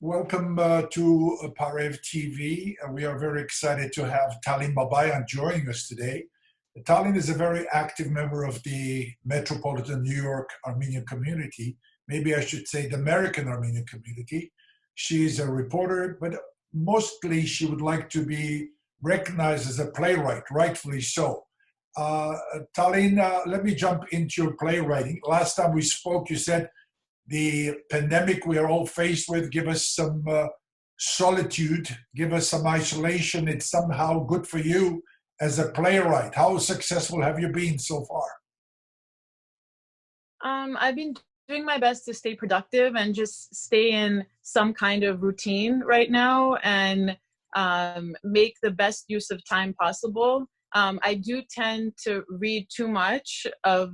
Welcome to Parev TV. We are very excited to have Taleen Babayan joining us today. Taleen is a very active member of the metropolitan New York Armenian community. Maybe I should say the American Armenian community. She is a reporter, but mostly she would like to be recognized as a playwright, rightfully so. Uh, Taleen, let me jump into your playwriting. Last time we spoke, you said the pandemic we are all faced with give us some solitude, give us some isolation. It's somehow good for you as a playwright. How successful have you been so far? I've been doing my best to stay productive and just stay in some kind of routine right now and make the best use of time possible. I do tend to read too much of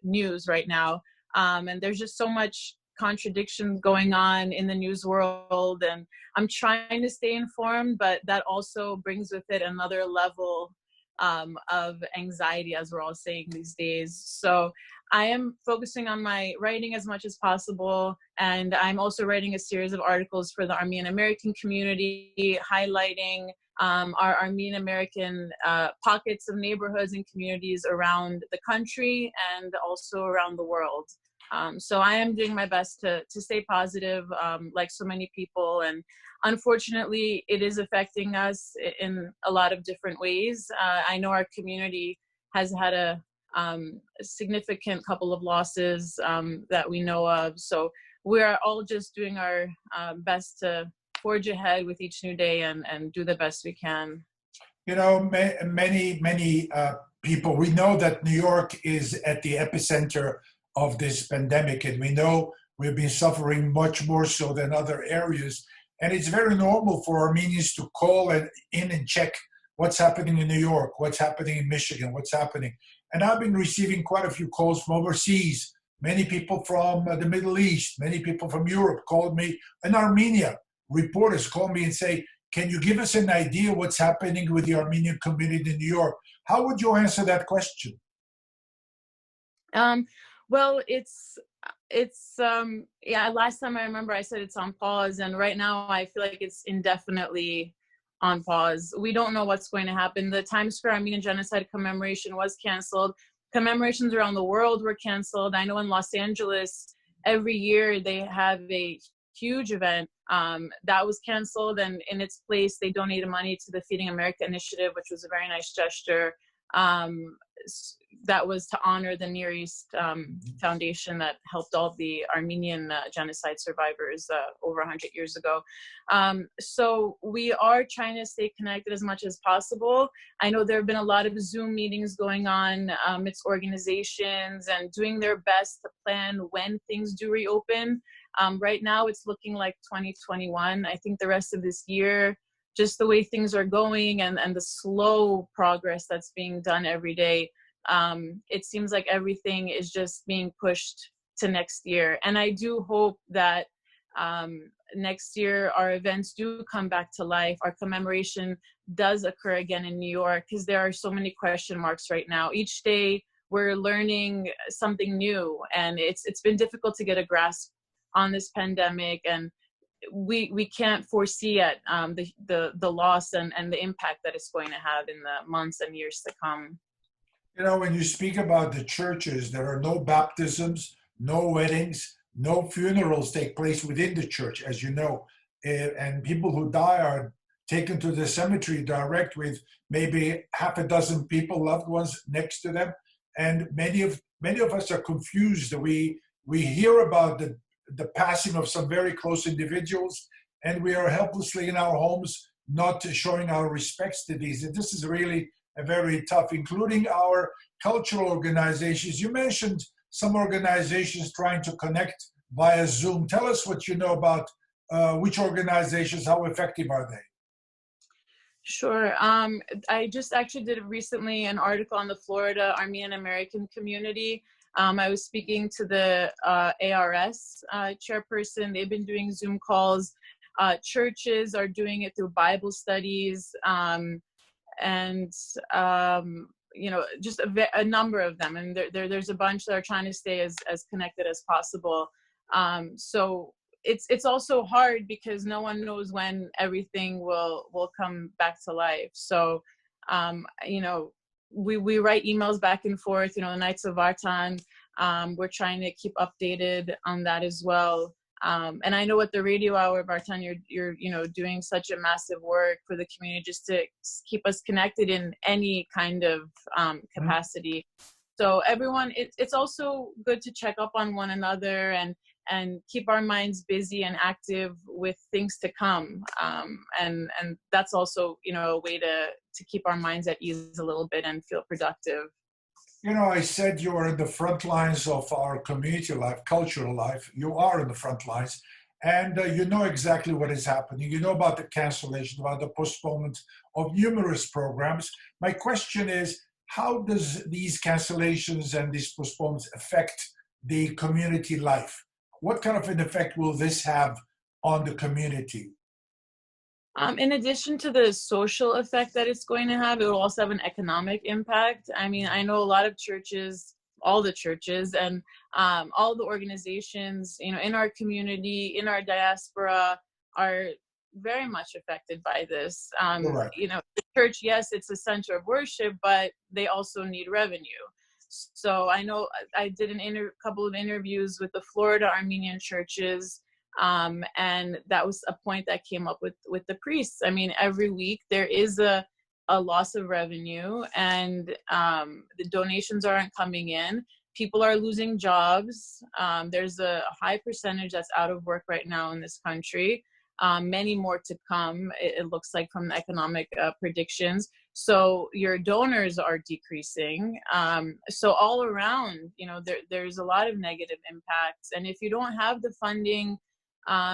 news right now. And there's just so much contradiction going on in the news world, and I'm trying to stay informed, but that also brings with it another level of anxiety, as we're all saying these days. So I am focusing on my writing as much as possible, and I'm also writing a series of articles for the Armenian American community, highlighting our Armenian American pockets of neighborhoods and communities around the country and also around the world. So I am doing my best to stay positive, like so many people. And unfortunately, it is affecting us in a lot of different ways. I know our community has had a significant couple of losses that we know of. So we're all just doing our best to forge ahead with each new day and do the best we can. You know, many people, we know that New York is at the epicenter of this pandemic, and we know we've been suffering much more so than other areas. And it's very normal for Armenians to call in and check what's happening in New York, what's happening in Michigan, what's happening. And I've been receiving quite a few calls from overseas. Many people from the Middle East, many people from Europe called me, and Armenia reporters call me and say, can you give us an idea what's happening with the Armenian community in New York? How would you answer that question? Well, it's yeah, last time I remember I said it's on pause, and right now I feel like it's indefinitely on pause. We don't know what's going to happen. The Times Square Armenian Genocide commemoration was canceled. Commemorations around the world were canceled. I know in Los Angeles, every year they have a huge event that was canceled, and in its place they donated money to the Feeding America initiative, which was a very nice gesture. That was to honor the Near East Foundation that helped all the Armenian genocide survivors over 100 years ago. So we are trying to stay connected as much as possible. I know there have been a lot of Zoom meetings going on. It's organizations and doing their best to plan when things do reopen. Right now it's looking like 2021. I think the rest of this year, just the way things are going and the slow progress that's being done every day, it seems like everything is just being pushed to next year. And I do hope that next year our events do come back to life. Our commemoration does occur again in New York, because there are so many question marks right now. Each day we're learning something new, and it's been difficult to get a grasp on this pandemic, and we can't foresee yet the loss and the impact that it's going to have in the months and years to come. You know, when you speak about the churches, there are no baptisms, no weddings, no funerals take place within the church, as you know. And people who die are taken to the cemetery direct with maybe half a dozen people, loved ones next to them. And many of us are confused. We hear about the passing of some very close individuals, and we are helplessly in our homes, not showing our respects to these. And this is really a very tough, including our cultural organizations. You mentioned some organizations trying to connect via Zoom. Tell us what you know about which organizations, how effective are they? Sure. I just actually did recently an article on the Florida Armenian American community. I was speaking to the ARS chairperson. They've been doing Zoom calls. Churches are doing it through Bible studies. And you know, just a number of them, and there's a bunch that are trying to stay as connected as possible. So it's also hard because no one knows when everything will come back to life. So you know, we write emails back and forth, you know, the Knights of Vartan. We're trying to keep updated on that as well. And I know at the Radio Hour, Vartan, you're you know, doing such a massive work for the community just to keep us connected in any kind of capacity. So everyone, it's also good to check up on one another and keep our minds busy and active with things to come. And that's also, you know, a way to keep our minds at ease a little bit and feel productive. You know, I said you are in the front lines of our community life, cultural life. You are in the front lines, and you know exactly what is happening. You know about the cancellation, about the postponement of numerous programs. My question is, how does these cancellations and these postponements affect the community life? What kind of an effect will this have on the community? In addition to the social effect that it's going to have, it will also have an economic impact. I mean, I know a lot of churches, all the churches, and all the organizations, you know, in our community, in our diaspora, are very much affected by this. Correct. You know, the church, yes, it's a center of worship, but they also need revenue. So I know I did couple of interviews with the Florida Armenian churches. And that was a point that came up with the priests. I mean, every week there is a loss of revenue, and the donations aren't coming in. People are losing jobs. There's a high percentage that's out of work right now in this country. Many more to come, it looks like, from the economic predictions. So your donors are decreasing. So all around, you know, there's a lot of negative impacts. And if you don't have the funding,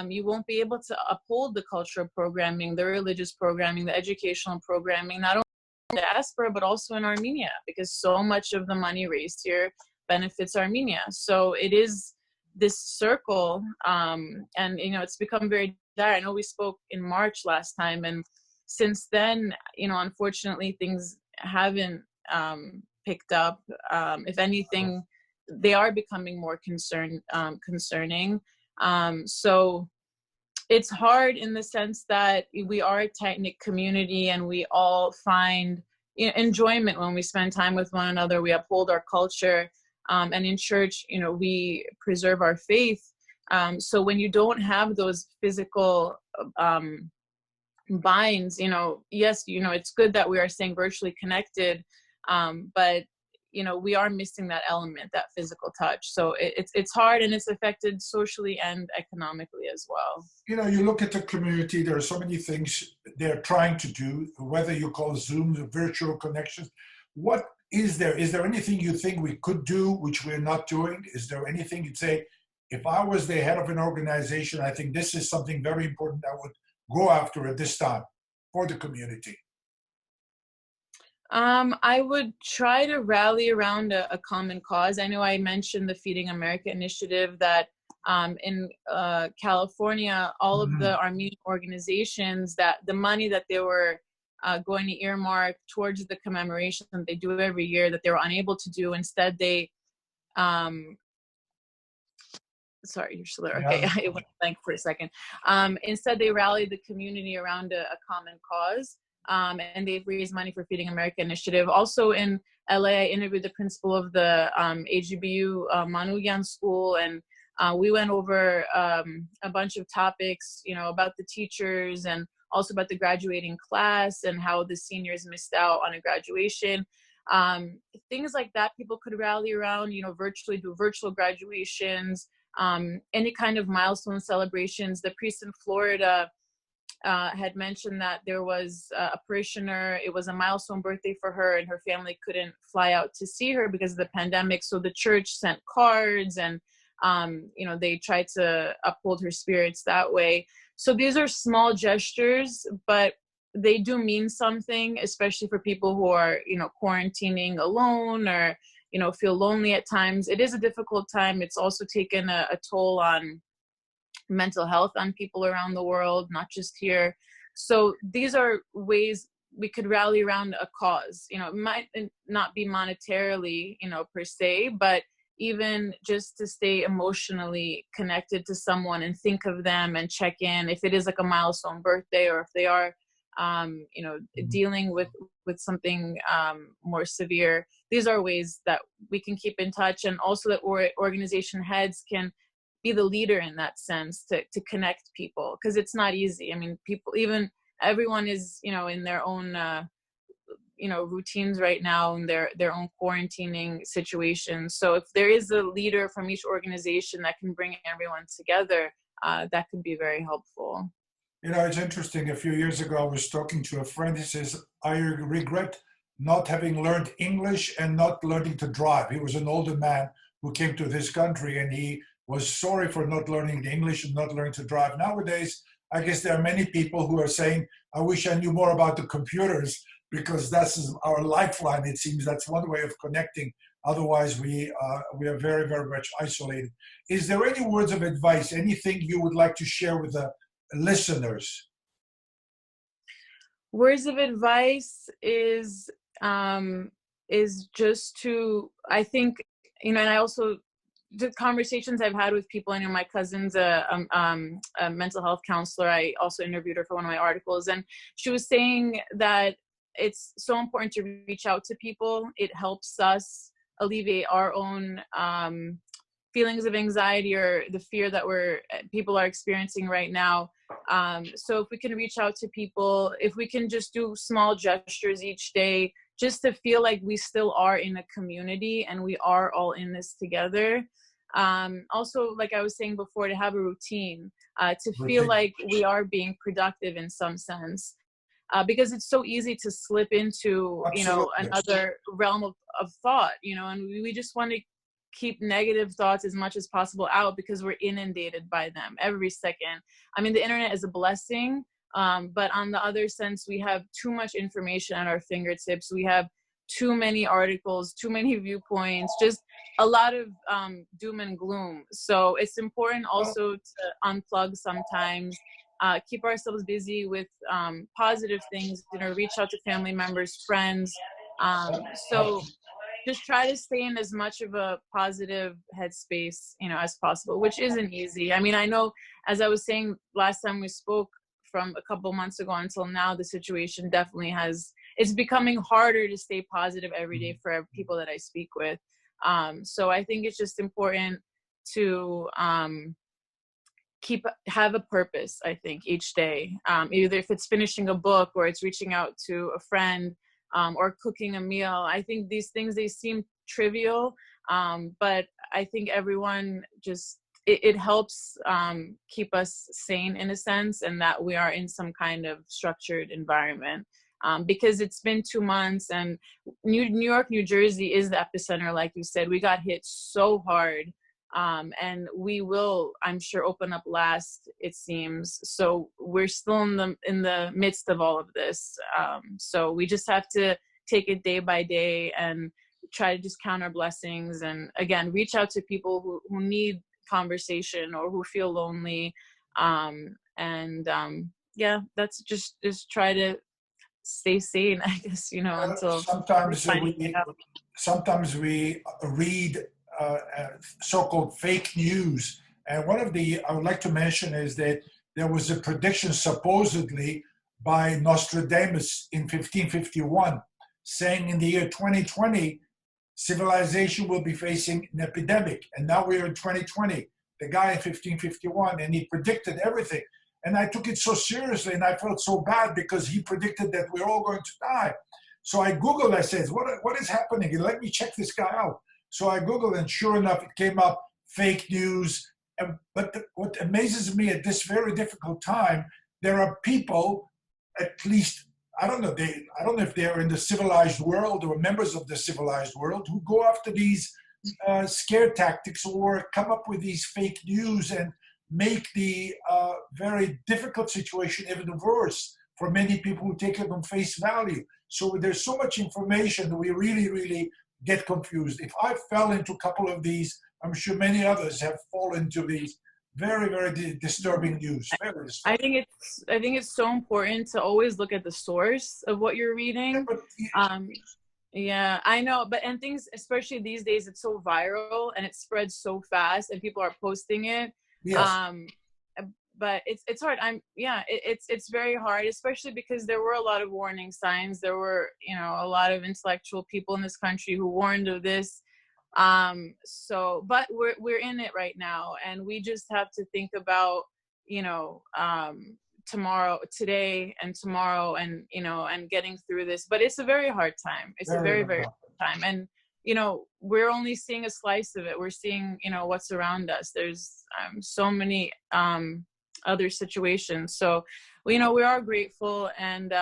you won't be able to uphold the cultural programming, the religious programming, the educational programming, not only in the diaspora, but also in Armenia, because so much of the money raised here benefits Armenia. So it is this circle, and, you know, it's become very dire. I know we spoke in March last time, and since then, you know, unfortunately, things haven't picked up. If anything, they are becoming more concerning. So it's hard in the sense that we are a tight-knit community and we all find, you know, enjoyment when we spend time with one another. We uphold our culture, and in church, you know, we preserve our faith. So when you don't have those physical binds, you know, yes, you know, it's good that we are staying virtually connected, but you know, we are missing that element, that physical touch. So it's hard, and it's affected socially and economically as well. You know, you look at the community, there are so many things they're trying to do, whether you call Zoom, virtual connections. What is there? Is there anything you think we could do which we're not doing? Is there anything you'd say, if I was the head of an organization, I think this is something very important I would go after at this time for the community? I would try to rally around a common cause. I know I mentioned the Feeding America initiative that in California, all of the Armenian organizations, that the money that they were going to earmark towards the commemoration that they do every year, that they were unable to do. Instead, they, sorry, you're still there. Okay, I went blank for a second. Instead, they rallied the community around a common cause. And they've raised money for Feeding America initiative. Also in LA, I interviewed the principal of the AGBU Manugyan School, and we went over a bunch of topics, you know, about the teachers and also about the graduating class and how the seniors missed out on a graduation. Things like that people could rally around, you know, virtually do virtual graduations, any kind of milestone celebrations. The priest in Florida had mentioned that there was a parishioner, it was a milestone birthday for her, and her family couldn't fly out to see her because of the pandemic. So the church sent cards, and you know, they tried to uphold her spirits that way. So these are small gestures, but they do mean something, especially for people who are, you know, quarantining alone or, you know, feel lonely at times. It is a difficult time. It's also taken a toll on mental health on people around the world, not just here. So these are ways we could rally around a cause. You know, it might not be monetarily, you know, per se, but even just to stay emotionally connected to someone and think of them and check in if it is like a milestone birthday, or if they are dealing with something more severe. These are ways that we can keep in touch, and also that organization heads can be the leader in that sense to connect people, because it's not easy. I mean, people, even everyone is in their own routines right now, and their own quarantining situations. So if there is a leader from each organization that can bring everyone together, that could be very helpful. It's interesting. A few years ago, I was talking to a friend. He says, I regret not having learned English and not learning to drive. He was an older man who came to this country, and he was sorry for not learning the English and not learning to drive. Nowadays, I guess there are many people who are saying, I wish I knew more about the computers, because that's our lifeline. It seems that's one way of connecting. Otherwise, we are very, very much isolated. Is there any words of advice, anything you would like to share with the listeners? Words of advice is just to, I think, and I also, the conversations I've had with people. I know my cousin's a mental health counselor. I also interviewed her for one of my articles, and she was saying that it's so important to reach out to people. It helps us alleviate our own feelings of anxiety or the fear that people are experiencing right now. So if we can reach out to people, if we can just do small gestures each day, just to feel like we still are in a community and we are all in this together. Also, like I was saying before, to have a routine, to feel like we are being productive in some sense. Because it's so easy to slip into, another realm of thought, and we just want to keep negative thoughts as much as possible out, because we're inundated by them every second. I mean, the internet is a blessing, but on the other sense, we have too much information at our fingertips. We have too many articles, too many viewpoints, just a lot of doom and gloom. So it's important also to unplug sometimes. Keep ourselves busy with positive things, reach out to family members, friends. So just try to stay in as much of a positive headspace, as possible, which isn't easy. I mean, I know, as I was saying last time we spoke, from a couple months ago until now, the situation definitely it's becoming harder to stay positive every day for people that I speak with. So I think it's just important to have a purpose, I think, each day, either if it's finishing a book or it's reaching out to a friend, or cooking a meal. I think these things, they seem trivial, but I think everyone just, it helps keep us sane in a sense, and that we are in some kind of structured environment. Because it's been 2 months, and New York, New Jersey is the epicenter, like you said. We got hit so hard. And we will, I'm sure, open up last, it seems. So we're still in the midst of all of this. So we just have to take it day by day and try to just count our blessings. And again, reach out to people who need conversation or who feel lonely. That's just try to stay sane, I guess, until sometimes we read so-called fake news. And one of I would like to mention is that there was a prediction supposedly by Nostradamus in 1551, saying in the year 2020, civilization will be facing an epidemic. And now we're in 2020. The guy in 1551, and he predicted everything. And I took it so seriously, and I felt so bad because he predicted that we're all going to die. So I Googled, I said, what is happening? And let me check this guy out. So I Googled, and sure enough, it came up, fake news. But what amazes me at this very difficult time, there are people, at least, I don't know if they're in the civilized world or members of the civilized world, who go after these scare tactics or come up with these fake news and make the very difficult situation even worse for many people who take it on face value. So there's so much information that we really, really get confused. If I fell into a couple of these, I'm sure many others have fallen into these very, very disturbing news. Very disturbing. I think it's so important to always look at the source of what you're reading. Yeah, I know, but and things, especially these days, it's so viral and it spreads so fast, and people are posting it. Yes. Um, but it's hard. It's very hard, especially because there were a lot of warning signs. There were, you know, a lot of intellectual people in this country who warned of this. So, but we're in it right now, and we just have to think about, you know, tomorrow, today and tomorrow, and, you know, and getting through this. But it's a very hard time. It's a Very very, well very done. hard time. And, you know, we're only seeing a slice of it. We're seeing, you know, what's around us. There's so many other situations. So, you know, we are grateful. And,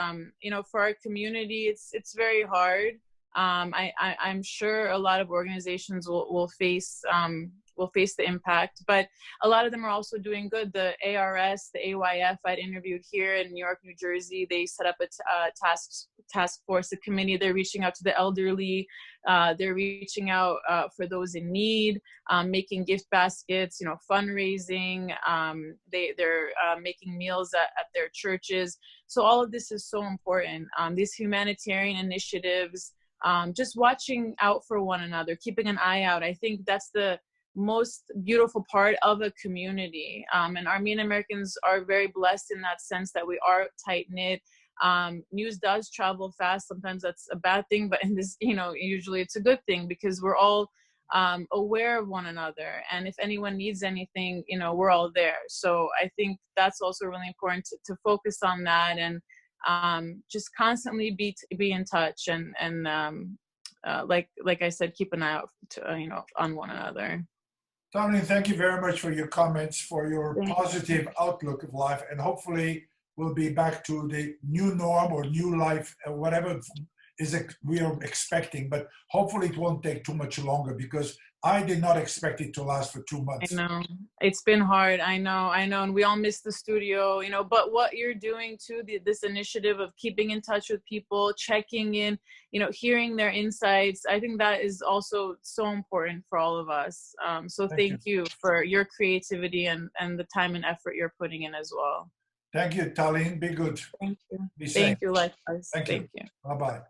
you know, for our community, it's very hard. I'm sure a lot of organizations will face the impact, but a lot of them are also doing good. The ARS, the AYF, I'd interviewed here in New York, New Jersey. They set up a task force, a committee. They're reaching out to the elderly. They're reaching out for those in need, making gift baskets, you know, fundraising. They're making meals at their churches. So all of this is so important. These humanitarian initiatives, just watching out for one another, keeping an eye out. I think that's the most beautiful part of a community. And Armenian Americans are very blessed in that sense that we are tight knit. News does travel fast. Sometimes that's a bad thing, but in this, you know, usually it's a good thing because we're all aware of one another. And if anyone needs anything, you know, we're all there. So I think that's also really important to focus on that, and just constantly be in touch, and like I said, keep an eye out to, you know, on one another. Taleen, thank you very much for your comments, for your Thank positive outlook of life, and hopefully we'll be back to the new norm or new life, whatever we are expecting. But hopefully it won't take too much longer, because I did not expect it to last for 2 months. I know it's been hard. I know, and we all miss the studio, you know. But what you're doing too, this initiative of keeping in touch with people, checking in, you know, hearing their insights, I think that is also so important for all of us. So thank you for your creativity and the time and effort you're putting in as well. Thank you, Taleen. Be good. Thank you. Be safe. Thank you, likewise. Thank you. Thank you. Bye-bye.